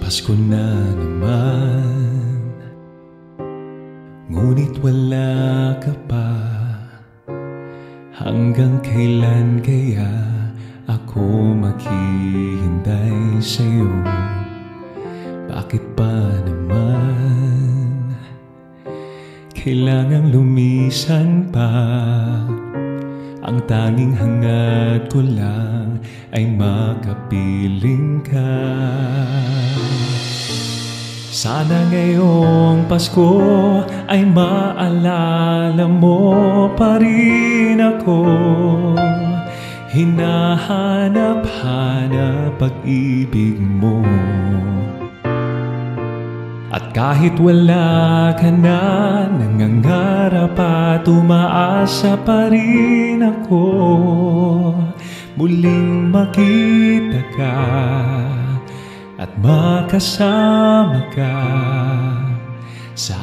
Pasko na naman, ngunit wala ka pa. Hanggang kailan kaya ako maghihintay sa'yo? Bakit pa naman kailangang lumisan pa? Ang tanging hangad ko lang ay makapiling ka. Sana ngayong Pasko ay maalala mo pa rin ako. Hinahanap-hanap pag-ibig mo. At kahit wala ka na, nangangarap at umaasa pa rin ako. Muling makita ka at makasama ka sa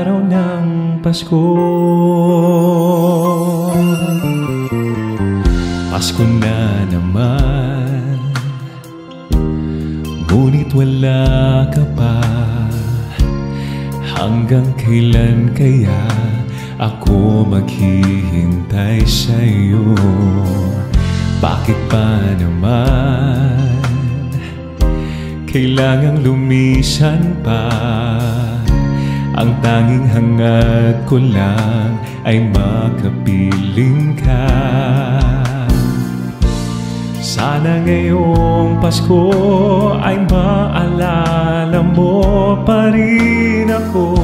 araw ng Pasko. Pasko na naman, ngunit wala ka pa. Hanggang kailan kaya ako maghihintay sa'yo? Bakit pa naman kailangang lumisan pa? Ang tanging hangad ko lang ay makapiling ka. Sana ngayong Pasko ay maalala mo pa rin ako.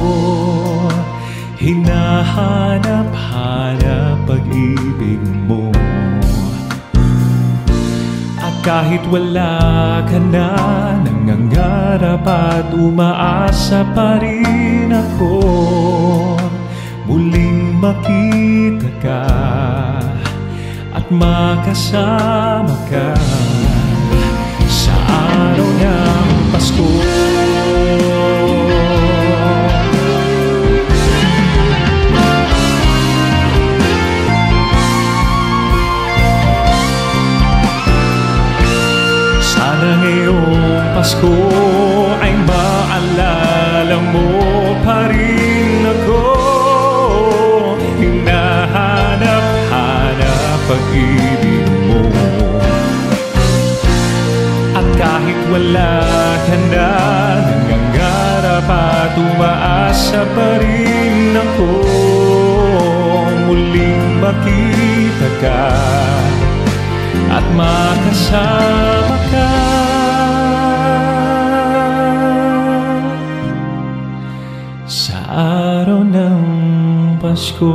Hinahanap-hanap pag-ibig mo. At kahit wala ka na, nangangarap at umaasa pa rin ako. Muling makita ka at makasama ka sa araw ng Pasko. Sana ngayong Pasko ay maalala mo pa rin ako. Hinahanap-hanap pag-ibig mo. At kahit wala ka na, nangangarap at umaasa pa rin ako. Muling makita ka at makasama ka sa araw ng Pasko.